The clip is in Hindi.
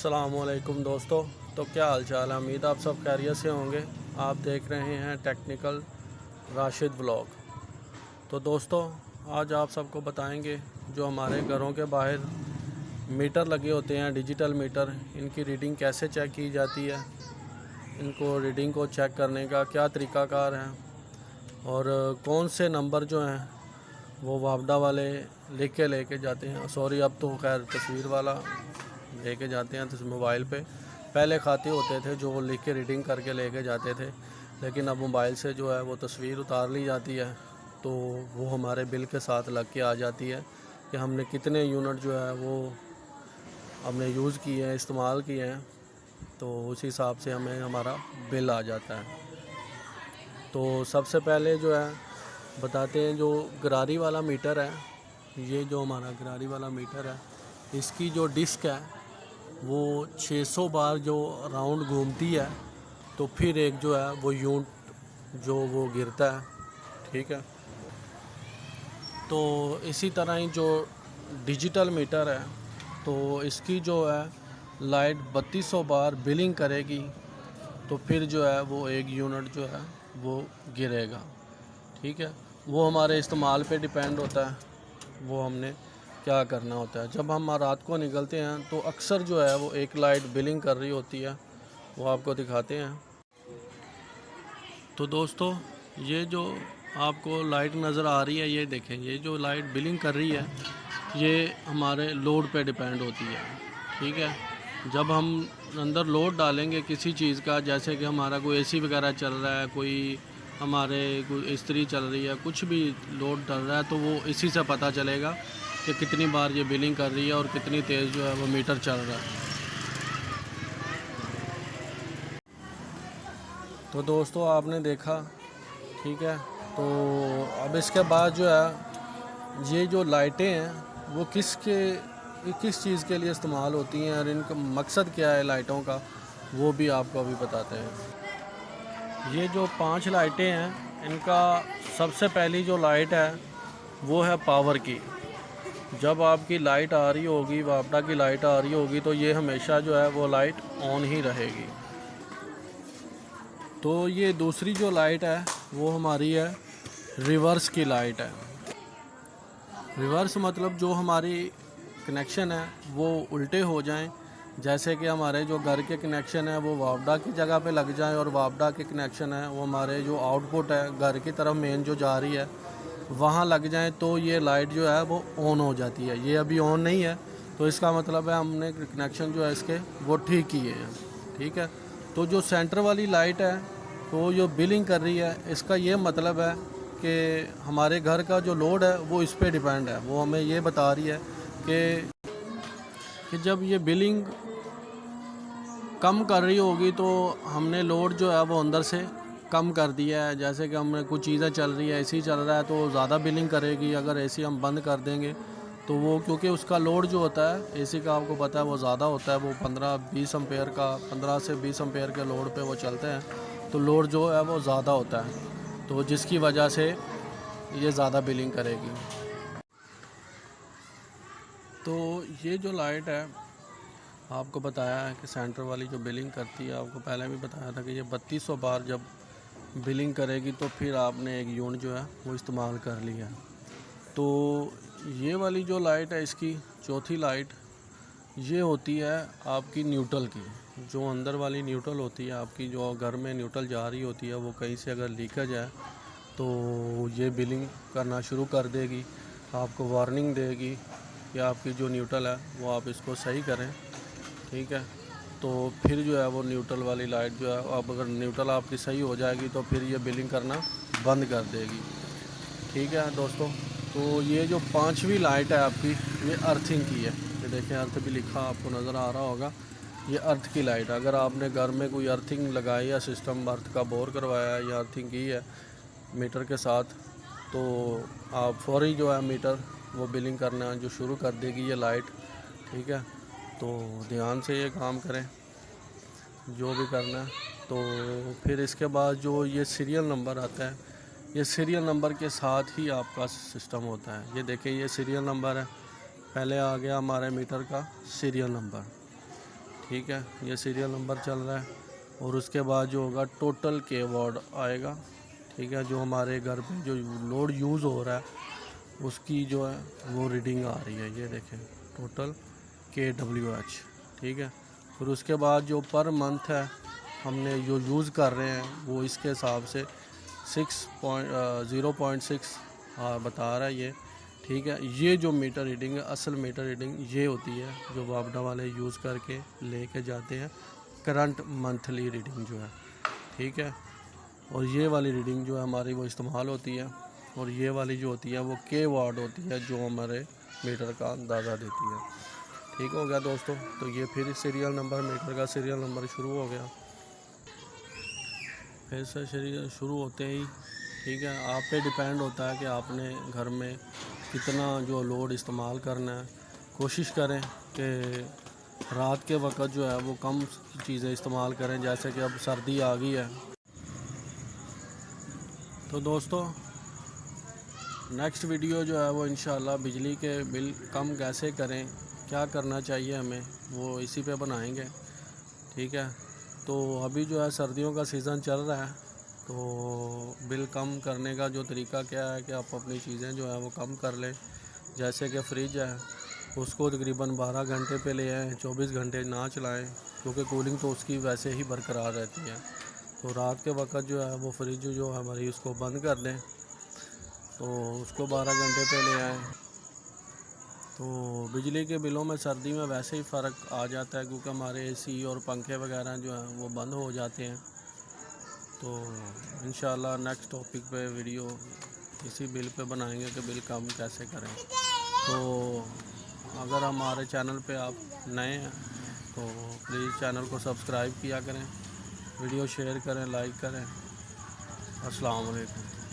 अस्सलामुअलैकुम दोस्तों। तो क्या हाल चाल है, उम्मीद आप सब खैरियत से होंगे। आप देख रहे हैं टेक्निकल राशिद व्लॉग। तो दोस्तों आज आप सबको बताएंगे जो हमारे घरों के बाहर मीटर लगे होते हैं, डिजिटल मीटर, इनकी रीडिंग कैसे चेक की जाती है, इनको रीडिंग को चेक करने का क्या तरीक़ाकार है और कौन से नंबर जो हैं वो वापडा वाले लेके जाते हैं। सॉरी, अब तो खैर तस्वीर वाला लेके जाते हैं तो मोबाइल पे। पहले खाते होते थे जो लिख के रीडिंग करके लेके जाते थे, लेकिन अब मोबाइल से जो है वो तस्वीर उतार ली जाती है तो वो हमारे बिल के साथ लग के आ जाती है कि हमने कितने यूनिट जो है वो हमने यूज़ किए हैं, इस्तेमाल किए हैं, तो उस हिसाब से हमें हमारा बिल आ जाता है। तो सबसे पहले जो है बताते हैं, जो गरारी वाला मीटर है, ये जो हमारा गरारी वाला मीटर है, इसकी जो डिस्क है वो 600 बार जो राउंड घूमती है तो फिर एक जो है वो यूनिट जो वो गिरता है। ठीक है, तो इसी तरह ही जो डिजिटल मीटर है तो इसकी जो है लाइट 3200 बार बिलिंग करेगी तो फिर जो है वो एक यूनिट जो है वो गिरेगा। ठीक है, वो हमारे इस्तेमाल पे डिपेंड होता है, वो हमने क्या करना होता है। जब हम रात को निकलते हैं तो अक्सर जो है वो एक लाइट बिलिंग कर रही होती है, वो आपको दिखाते हैं। तो दोस्तों ये जो आपको लाइट नज़र आ रही है, ये देखें, ये जो लाइट बिलिंग कर रही है ये हमारे लोड पे डिपेंड होती है। ठीक है, जब हम अंदर लोड डालेंगे किसी चीज़ का, जैसे कि हमारा कोई एसी वगैरह चल रहा है, कोई हमारे कोई इस्त्री चल रही है, कुछ भी लोड डल रहा है, तो वो इसी से पता चलेगा कि कितनी बार ये बिलिंग कर रही है और कितनी तेज़ जो है वो मीटर चल रहा है। तो दोस्तों आपने देखा, ठीक है, तो अब इसके बाद जो है ये जो लाइटें हैं वो किस चीज़ के लिए इस्तेमाल होती हैं और इनका मकसद क्या है लाइटों का, वो भी आपको अभी बताते हैं। ये जो 5 लाइटें हैं, इनका सबसे पहली जो लाइट है वो है पावर की। जब आपकी लाइट आ रही होगी, वापडा की लाइट आ रही होगी, तो ये हमेशा जो है वो लाइट ऑन ही रहेगी। तो ये दूसरी जो लाइट है वो हमारी है रिवर्स की लाइट है। रिवर्स मतलब जो हमारी कनेक्शन है वो उल्टे हो जाएं, जैसे कि हमारे जो घर के कनेक्शन है वो वापडा की जगह पे लग जाएं और वापडा के कनेक्शन है वो हमारे जो आउटपुट है घर की तरफ मेन जो जा रही है वहाँ लग जाएं, तो ये लाइट जो है वो ऑन हो जाती है। ये अभी ऑन नहीं है तो इसका मतलब है हमने कनेक्शन जो है इसके वो ठीक किए हैं। ठीक है, तो जो सेंटर वाली लाइट है तो जो बिलिंग कर रही है, इसका ये मतलब है कि हमारे घर का जो लोड है वो इस पे डिपेंड है। वो हमें ये बता रही है कि जब ये बिलिंग कम कर रही होगी तो हमने लोड जो है वो अंदर से कम कर दिया है। जैसे कि हमने कुछ चीज़ें चल रही है, एसी चल रहा है तो ज़्यादा बिलिंग करेगी। अगर एसी हम बंद कर देंगे तो वो, क्योंकि उसका लोड जो होता है एसी का आपको पता है वो ज़्यादा होता है, वो 15-20 एम्पेयर का, 15 से 20 एम्पेयर के लोड पे वो चलते हैं, तो लोड जो है वो ज़्यादा होता है, तो जिसकी वजह से ये ज़्यादा बिलिंग करेगी। तो ये जो लाइट है आपको बताया है कि सेंटर वाली जो बिलिंग करती है, आपको पहले भी बताया था कि ये 3200 बार जब बिलिंग करेगी तो फिर आपने एक यूनिट जो है वो इस्तेमाल कर लिया। तो ये वाली जो लाइट है, इसकी चौथी लाइट, ये होती है आपकी न्यूट्रल की। जो अंदर वाली न्यूट्रल होती है आपकी, जो घर में न्यूट्रल जा रही होती है, वो कहीं से अगर लीकेज है तो ये बिलिंग करना शुरू कर देगी, आपको वार्निंग देगी कि आपकी जो न्यूट्रल है वो आप इसको सही करें। ठीक है, तो फिर जो है वो न्यूट्रल वाली लाइट जो है, अब अगर न्यूट्रल आपकी सही हो जाएगी तो फिर ये बिलिंग करना बंद कर देगी। ठीक है दोस्तों, तो ये जो 5वीं लाइट है आपकी, ये अर्थिंग की है। ये देखें, अर्थ भी लिखा आपको नज़र आ रहा होगा, ये अर्थ की लाइट। अगर आपने घर में कोई अर्थिंग लगाई है, सिस्टम अर्थ का बोर करवाया है या अर्थिंग की है मीटर के साथ, तो आप फौरी जो है मीटर वो बिलिंग करना जो शुरू कर देगी ये लाइट। ठीक है, तो ध्यान से ये काम करें जो भी करना है। तो फिर इसके बाद जो ये सीरियल नंबर आता है, ये सीरियल नंबर के साथ ही आपका सिस्टम होता है। ये देखिए, ये सीरियल नंबर है, पहले आ गया हमारे मीटर का सीरियल नंबर। ठीक है, ये सीरियल नंबर चल रहा है। और उसके बाद जो होगा टोटल के वाट आएगा, ठीक है, जो हमारे घर पे जो लोड यूज़ हो रहा है उसकी जो है वो रीडिंग आ रही है, ये देखें टोटल KWH, ठीक है। फिर उसके बाद जो पर मंथ है हमने जो यूज़ कर रहे हैं वो इसके हिसाब से 0.6 बता रहा है ये, ठीक है। ये जो मीटर रीडिंग है, असल मीटर रीडिंग ये होती है जो वापडा वाले यूज़ करके लेके जाते हैं, करंट मंथली रीडिंग जो है, ठीक है। और ये वाली रीडिंग जो है हमारी वो इस्तेमाल होती है, और ये वाली जो होती है वो के वाट होती है जो हमारे मीटर का अंदाज़ा देती है। ठीक हो गया दोस्तों, तो ये फिर सीरियल नंबर, मीटर का सीरियल नंबर शुरू हो गया। फिर से सीरियल शुरू होते ही, ठीक है, आप पे डिपेंड होता है कि आपने घर में कितना जो लोड इस्तेमाल करना है। कोशिश करें कि रात के वक्त जो है वो कम चीज़ें इस्तेमाल करें, जैसे कि अब सर्दी आ गई है। तो दोस्तों नेक्स्ट वीडियो जो है वो इंशाल्लाह बिजली के बिल कम कैसे करें, क्या करना चाहिए हमें, वो इसी पे बनाएंगे, ठीक है। तो अभी जो है सर्दियों का सीज़न चल रहा है, तो बिल कम करने का जो तरीका क्या है कि आप अपनी चीज़ें जो है वो कम कर लें। जैसे कि फ्रिज है उसको तकरीबन 12 घंटे पे ले आएँ, 24 घंटे ना चलाएं, क्योंकि कूलिंग तो उसकी वैसे ही बरकरार रहती है। तो रात के वक्त जो है वो फ्रिज जो है हमारी उसको बंद कर दें, तो उसको 12 घंटे पे ले आएँ। तो बिजली के बिलों में सर्दी में वैसे ही फ़र्क आ जाता है, क्योंकि हमारे AC और पंखे वगैरह जो हैं वो बंद हो जाते हैं। तो इंशाल्लाह नेक्स्ट टॉपिक पे वीडियो इसी बिल पे बनाएंगे कि बिल कम कैसे करें। तो अगर हमारे चैनल पे आप नए हैं तो प्लीज़ चैनल को सब्सक्राइब किया करें, वीडियो शेयर करें, लाइक करें। अस्सलाम वालेकुम।